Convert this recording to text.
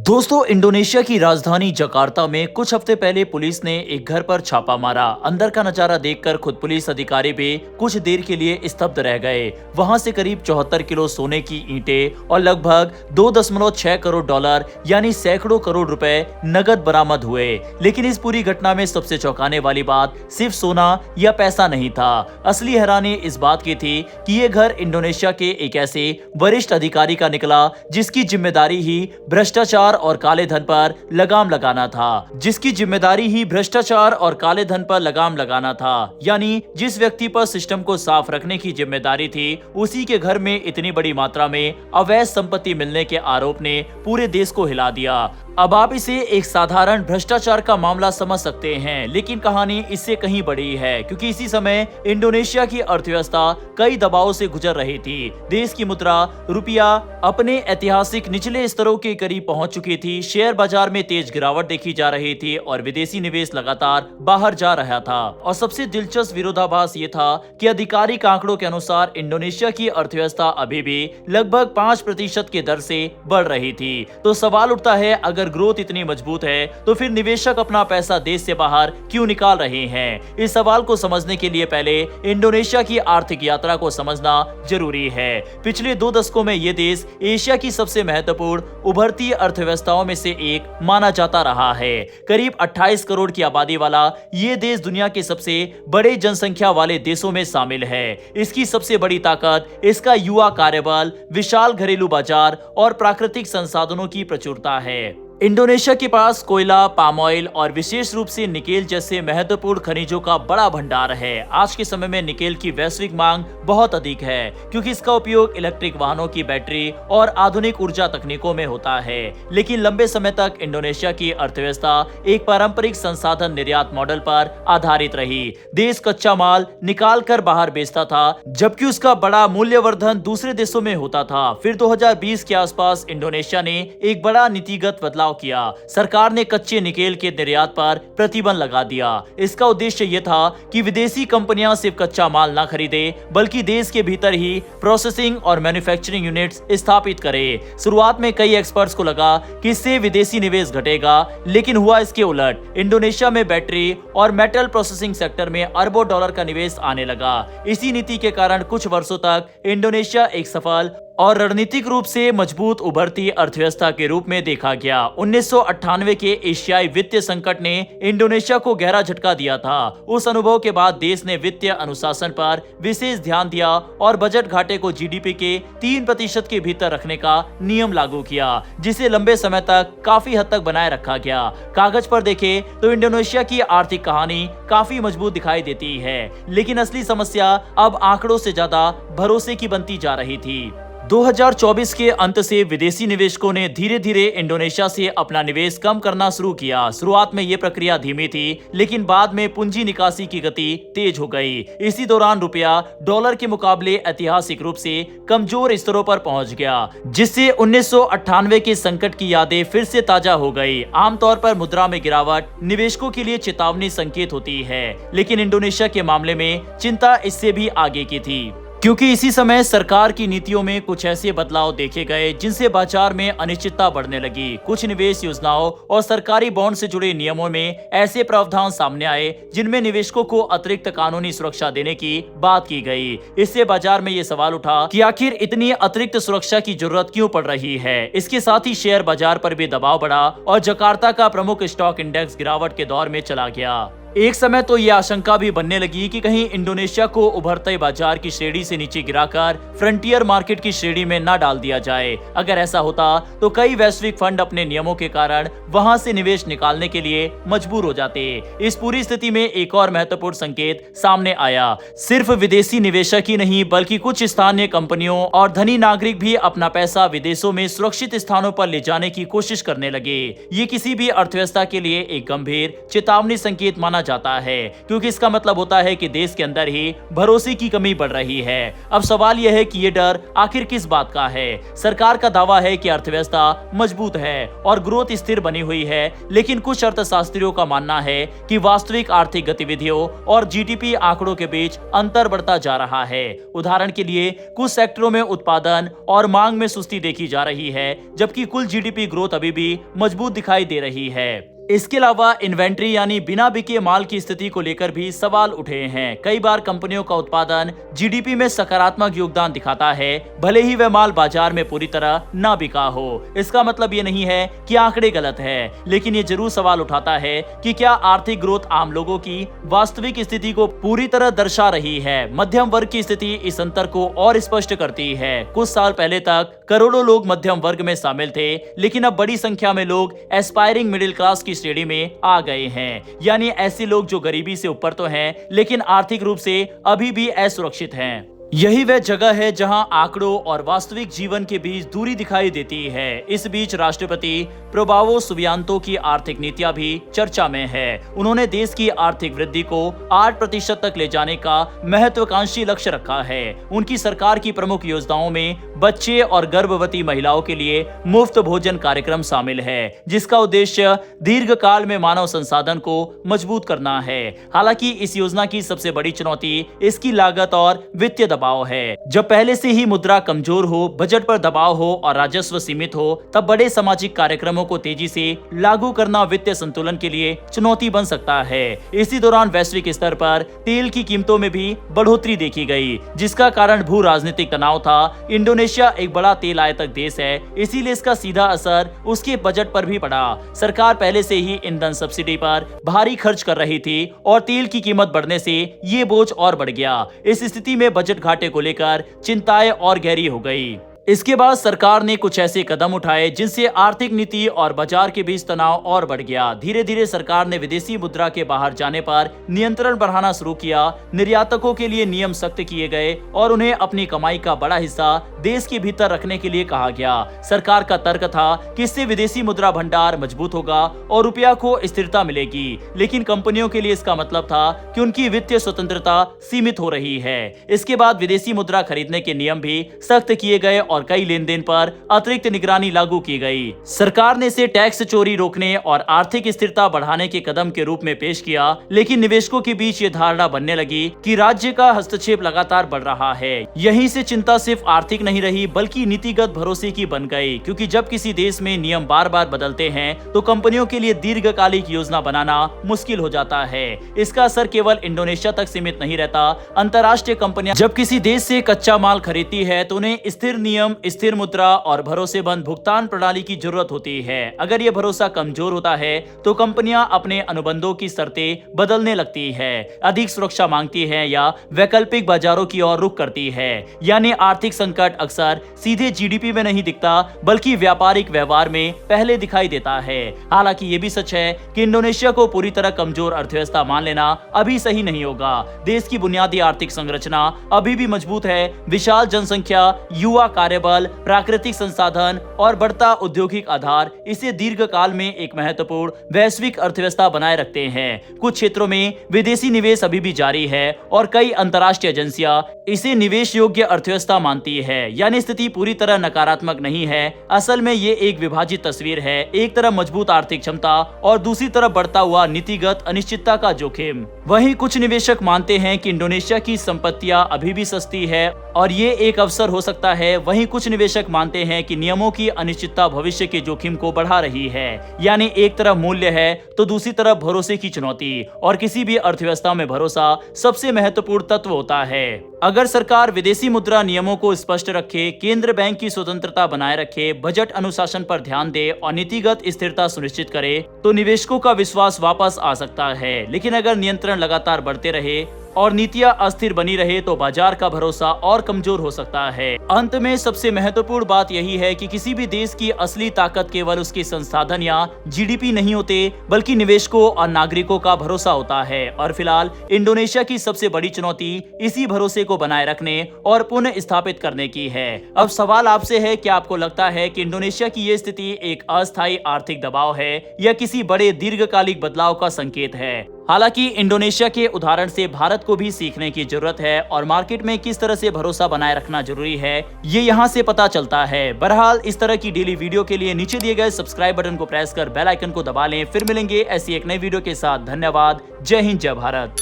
दोस्तों, इंडोनेशिया की राजधानी जकार्ता में कुछ हफ्ते पहले पुलिस ने एक घर पर छापा मारा। अंदर का नजारा देखकर खुद पुलिस अधिकारी भी कुछ देर के लिए स्तब्ध रह गए। वहां से करीब 74 किलो सोने की ईंटें और लगभग 2.6 करोड़ डॉलर यानी सैकड़ों करोड़ रुपए नगद बरामद हुए। लेकिन इस पूरी घटना में सबसे चौंकाने वाली बात सिर्फ सोना या पैसा नहीं था। असली हैरानी इस बात की थी कि ये घर इंडोनेशिया के एक ऐसे वरिष्ठ अधिकारी का निकला जिसकी जिम्मेदारी ही भ्रष्टाचार और काले धन पर लगाम लगाना था। यानी जिस व्यक्ति पर सिस्टम को साफ रखने की जिम्मेदारी थी, उसी के घर में इतनी बड़ी मात्रा में अवैध संपत्ति मिलने के आरोप ने पूरे देश को हिला दिया। अब आप इसे एक साधारण भ्रष्टाचार का मामला समझ सकते हैं, लेकिन कहानी इससे कहीं बड़ी है, क्योंकि इसी समय इंडोनेशिया की अर्थव्यवस्था कई दबावों से गुजर रही थी। देश की मुद्रा रुपया अपने ऐतिहासिक निचले स्तरों के करीब पहुंच चुकी थी। शेयर बाजार में तेज गिरावट देखी जा रही थी और विदेशी निवेश लगातार बाहर जा रहा था। और सबसे दिलचस्प विरोधाभास ये था कि आधिकारिक आंकड़ों के अनुसार इंडोनेशिया की अर्थव्यवस्था अभी भी लगभग 5% के दर से बढ़ रही थी। तो सवाल उठता है, अगर ग्रोथ इतनी मजबूत है तो फिर निवेशक अपना पैसा देश से बाहर क्यों निकाल रहे हैं? इस सवाल को समझने के लिए पहले इंडोनेशिया की आर्थिक यात्रा को समझना जरूरी है। पिछले 2 दशकों में यह देश एशिया की सबसे महत्वपूर्ण उभरती अर्थव्यवस्थाओं में से एक माना जाता रहा है। करीब 28 करोड़ की आबादी वाला ये देश दुनिया के सबसे बड़े जनसंख्या वाले देशों में शामिल है। इसकी सबसे बड़ी ताकत इसका युवा कार्यबल, विशाल घरेलू बाजार और प्राकृतिक संसाधनों की प्रचुरता है। इंडोनेशिया के पास कोयला, पाम ऑयल और विशेष रूप से निकेल जैसे महत्वपूर्ण खनिजों का बड़ा भंडार है। आज के समय में निकेल की वैश्विक मांग बहुत अधिक है, क्योंकि इसका उपयोग इलेक्ट्रिक वाहनों की बैटरी और आधुनिक ऊर्जा तकनीकों में होता है। लेकिन लंबे समय तक इंडोनेशिया की अर्थव्यवस्था एक पारंपरिक संसाधन निर्यात मॉडल पर आधारित रही। देश कच्चा माल निकाल कर बाहर बेचता था, जबकि उसका बड़ा मूल्यवर्धन दूसरे देशों में होता था। फिर 2020 के आसपास इंडोनेशिया ने एक बड़ा नीतिगत बदलाव किया। सरकार ने कच्चे निकेल के निर्यात पर प्रतिबंध लगा दिया। इसका उद्देश्य यह था कि विदेशी कंपनियां सिर्फ कच्चा माल ना खरीदे, बल्कि देश के भीतर ही प्रोसेसिंग और मैन्युफैक्चरिंग यूनिट्स स्थापित करें। शुरुआत में कई एक्सपर्ट्स को लगा कि इससे विदेशी निवेश घटेगा, लेकिन हुआ इसके उलट। इंडोनेशिया में बैटरी और मेटल प्रोसेसिंग सेक्टर में अरबों डॉलर का निवेश आने लगा। इसी नीति के कारण कुछ वर्षों तक इंडोनेशिया एक सफल और रणनीतिक रूप से मजबूत उभरती अर्थव्यवस्था के रूप में देखा गया। 1998 के एशियाई वित्तीय संकट ने इंडोनेशिया को गहरा झटका दिया था। उस अनुभव के बाद देश ने वित्तीय अनुशासन पर विशेष ध्यान दिया और बजट घाटे को जीडीपी के 3% के भीतर रखने का नियम लागू किया, जिसे लंबे समय तक काफी हद तक बनाए रखा गया। कागज पर देखें तो इंडोनेशिया की आर्थिक कहानी काफी मजबूत दिखाई देती है, लेकिन असली समस्या अब आंकड़ों से ज्यादा भरोसे की बनती जा रही थी। 2024 के अंत से विदेशी निवेशकों ने धीरे धीरे इंडोनेशिया से अपना निवेश कम करना शुरू किया। शुरुआत में यह प्रक्रिया धीमी थी, लेकिन बाद में पूंजी निकासी की गति तेज हो गई। इसी दौरान रुपया डॉलर के मुकाबले ऐतिहासिक रूप से कमजोर स्तरों पर पहुंच गया, जिससे 1998 के संकट की यादें फिर से ताजा हो गई। आमतौर पर मुद्रा में गिरावट निवेशकों के लिए चेतावनी संकेत होती है, लेकिन इंडोनेशिया के मामले में चिंता इससे भी आगे की थी, क्योंकि इसी समय सरकार की नीतियों में कुछ ऐसे बदलाव देखे गए जिनसे बाजार में अनिश्चितता बढ़ने लगी। कुछ निवेश योजनाओं और सरकारी बॉन्ड से जुड़े नियमों में ऐसे प्रावधान सामने आए जिनमें निवेशकों को अतिरिक्त कानूनी सुरक्षा देने की बात की गई। इससे बाजार में ये सवाल उठा कि आखिर इतनी अतिरिक्त सुरक्षा की जरूरत क्यों पड़ रही है। इसके साथ ही शेयर बाजार पर भी दबाव बढ़ा और जकार्ता का प्रमुख स्टॉक इंडेक्स गिरावट के दौर में चला गया। एक समय तो ये आशंका भी बनने लगी कि कहीं इंडोनेशिया को उभरते बाजार की श्रेणी से नीचे गिराकर फ्रंटियर मार्केट की श्रेणी में न डाल दिया जाए। अगर ऐसा होता तो कई वैश्विक फंड अपने नियमों के कारण वहां से निवेश निकालने के लिए मजबूर हो जाते। इस पूरी स्थिति में एक और महत्वपूर्ण संकेत सामने आया। सिर्फ विदेशी निवेशक ही नहीं, बल्कि कुछ स्थानीय कंपनियों और धनी नागरिक भी अपना पैसा विदेशों में सुरक्षित स्थानों पर ले जाने की कोशिश करने लगे। ये किसी भी अर्थव्यवस्था के लिए एक गंभीर चेतावनी संकेत माना जाता है, क्योंकि इसका मतलब होता है कि देश के अंदर ही भरोसे की कमी बढ़ रही है। अब सवाल यह है कि ये डर आखिर किस बात का है। सरकार का दावा है कि अर्थव्यवस्था मजबूत है और ग्रोथ स्थिर बनी हुई है, लेकिन कुछ अर्थशास्त्रियों का मानना है कि वास्तविक आर्थिक गतिविधियों और जीडीपी आंकड़ों के बीच अंतर बढ़ता जा रहा है। उदाहरण के लिए कुछ सेक्टरों में उत्पादन और मांग में सुस्ती देखी जा रही है, जबकि कुल जीडीपी ग्रोथ अभी भी मजबूत दिखाई दे रही है। इसके अलावा इन्वेंट्री यानी बिना बिके माल की स्थिति को लेकर भी सवाल उठे हैं। कई बार कंपनियों का उत्पादन जीडीपी में सकारात्मक योगदान दिखाता है, भले ही वह माल बाजार में पूरी तरह ना बिका हो। इसका मतलब ये नहीं है कि आंकड़े गलत है, लेकिन ये जरूर सवाल उठाता है कि क्या आर्थिक ग्रोथ आम लोगों की वास्तविक स्थिति को पूरी तरह दर्शा रही है। मध्यम वर्ग की स्थिति इस अंतर को और स्पष्ट करती है। कुछ साल पहले तक करोड़ों लोग मध्यम वर्ग में शामिल थे, लेकिन अब बड़ी संख्या में लोग एस्पायरिंग मिडिल क्लास की श्रेणी में आ गए हैं, यानी ऐसे लोग जो गरीबी से ऊपर तो हैं, लेकिन आर्थिक रूप से अभी भी असुरक्षित हैं। यही वह जगह है जहां आंकड़ों और वास्तविक जीवन के बीच दूरी दिखाई देती है। इस बीच राष्ट्रपति प्रोबावो सुबियांतो की आर्थिक नीतियां भी चर्चा में है। उन्होंने देश की आर्थिक वृद्धि को 8% तक ले जाने का महत्वाकांक्षी लक्ष्य रखा है। उनकी सरकार की प्रमुख योजनाओं में बच्चे और गर्भवती महिलाओं के लिए मुफ्त भोजन कार्यक्रम शामिल है, जिसका उद्देश्य दीर्घकाल में मानव संसाधन को मजबूत करना है। हालांकि इस योजना की सबसे बड़ी चुनौती इसकी लागत और वित्तीय दबाव है। जब पहले से ही मुद्रा कमजोर हो, बजट पर दबाव हो और राजस्व सीमित हो, तब बड़े सामाजिक कार्यक्रमों को तेजी से लागू करना वित्तीय संतुलन के लिए चुनौती बन सकता है। इसी दौरान वैश्विक स्तर पर तेल की कीमतों में भी बढ़ोतरी देखी गई, जिसका कारण भू राजनीतिक तनाव था। इंडोनेशिया एक बड़ा तेल आयातक देश है, इसीलिए इसका सीधा असर उसके बजट पर भी पड़ा। सरकार पहले से ही ईंधन सब्सिडी पर भारी खर्च कर रही थी और तेल की कीमत बढ़ने से ये बोझ और बढ़ गया। इस स्थिति में बजट घाटे को लेकर चिंताएं और गहरी हो गई। इसके बाद सरकार ने कुछ ऐसे कदम उठाए जिनसे आर्थिक नीति और बाजार के बीच तनाव और बढ़ गया। धीरे धीरे सरकार ने विदेशी मुद्रा के बाहर जाने पर नियंत्रण बढ़ाना शुरू किया। निर्यातकों के लिए नियम सख्त किए गए और उन्हें अपनी कमाई का बड़ा हिस्सा देश के भीतर रखने के लिए कहा गया। सरकार का तर्क था कि इससे विदेशी मुद्रा भंडार मजबूत होगा और रुपया को स्थिरता मिलेगी, लेकिन कंपनियों के लिए इसका मतलब था कि उनकी वित्तीय स्वतंत्रता सीमित हो रही है। इसके बाद विदेशी मुद्रा खरीदने के नियम भी सख्त किए गए और कई लेन देन पर अतिरिक्त निगरानी लागू की गई। सरकार ने इसे टैक्स चोरी रोकने और आर्थिक स्थिरता बढ़ाने के कदम के रूप में पेश किया, लेकिन निवेशकों के बीच ये धारणा बनने लगी कि राज्य का हस्तक्षेप लगातार बढ़ रहा है। यहीं से चिंता सिर्फ आर्थिक नहीं रही, बल्कि नीतिगत भरोसे की बन गई, क्योंकि जब किसी देश में नियम बार बार बदलते हैं तो कंपनियों के लिए दीर्घकालिक योजना बनाना मुश्किल हो जाता है। इसका असर केवल इंडोनेशिया तक सीमित नहीं रहता। अंतर्राष्ट्रीय कंपनियां जब किसी देश से कच्चा माल खरीदती है तो उन्हें स्थिर नियम, स्थिर मुद्रा और भरोसेमंद भुगतान प्रणाली की जरूरत होती है। अगर यह भरोसा कमजोर होता है तो कंपनियां अपने अनुबंधों की शर्तें बदलने लगती है, अधिक सुरक्षा मांगती है या वैकल्पिक बाजारों की ओर रुख करती है। यानी आर्थिक संकट अक्सर सीधे जीडीपी में नहीं दिखता, बल्कि व्यापारिक व्यवहार में पहले दिखाई देता है। हालांकि ये भी सच है कि इंडोनेशिया को पूरी तरह कमजोर अर्थव्यवस्था मान लेना अभी सही नहीं होगा। देश की बुनियादी आर्थिक संरचना अभी भी मजबूत है। विशाल जनसंख्या, युवा कार्यबल, प्राकृतिक संसाधन और बढ़ता औद्योगिक आधार इसे दीर्घकाल में एक महत्वपूर्ण वैश्विक अर्थव्यवस्था बनाए रखते हैं। कुछ क्षेत्रों में विदेशी निवेश अभी भी जारी है और कई अंतर्राष्ट्रीय एजेंसियां इसे निवेश योग्य अर्थव्यवस्था मानती है। यानी स्थिति पूरी तरह नकारात्मक नहीं है। असल में ये एक विभाजित तस्वीर है, एक तरफ मजबूत आर्थिक क्षमता और दूसरी तरफ बढ़ता हुआ नीतिगत अनिश्चितता का जोखिम। वहीं कुछ निवेशक मानते हैं कि इंडोनेशिया की संपत्तियां अभी भी सस्ती है और ये एक अवसर हो सकता है। वहीं कुछ निवेशक मानते हैं कि नियमों की अनिश्चितता भविष्य के जोखिम को बढ़ा रही है। यानी एक तरफ मूल्य है तो दूसरी तरफ भरोसे की चुनौती, और किसी भी अर्थव्यवस्था में भरोसा सबसे महत्वपूर्ण तत्व होता है। अगर सरकार विदेशी मुद्रा नियमों को स्पष्ट रखे, केंद्र बैंक की स्वतंत्रता बनाए रखे, बजट अनुशासन पर ध्यान दे और नीतिगत स्थिरता सुनिश्चित करे, तो निवेशकों का विश्वास वापस आ सकता है। लेकिन अगर नियंत्रण लगातार बढ़ते रहे और नीतियां अस्थिर बनी रहे तो बाजार का भरोसा और कमजोर हो सकता है। अंत में सबसे महत्वपूर्ण बात यही है कि किसी भी देश की असली ताकत केवल उसके संसाधन या जीडीपी नहीं होते, बल्कि निवेशकों और नागरिकों का भरोसा होता है। और फिलहाल इंडोनेशिया की सबसे बड़ी चुनौती इसी भरोसे को बनाए रखने और पुनः स्थापित करने की है। अब सवाल आपसे है, क्या आपको लगता है कि इंडोनेशिया की ये स्थिति एक अस्थायी आर्थिक दबाव है या किसी बड़े दीर्घकालिक बदलाव का संकेत है? हालांकि इंडोनेशिया के उदाहरण से भारत को भी सीखने की जरूरत है और मार्केट में किस तरह से भरोसा बनाए रखना जरूरी है ये यहाँ से पता चलता है। बहरहाल इस तरह की डेली वीडियो के लिए नीचे दिए गए सब्सक्राइब बटन को प्रेस कर बेल आइकन को दबा लें। फिर मिलेंगे ऐसी एक नई वीडियो के साथ। धन्यवाद। जय हिंद, जय भारत।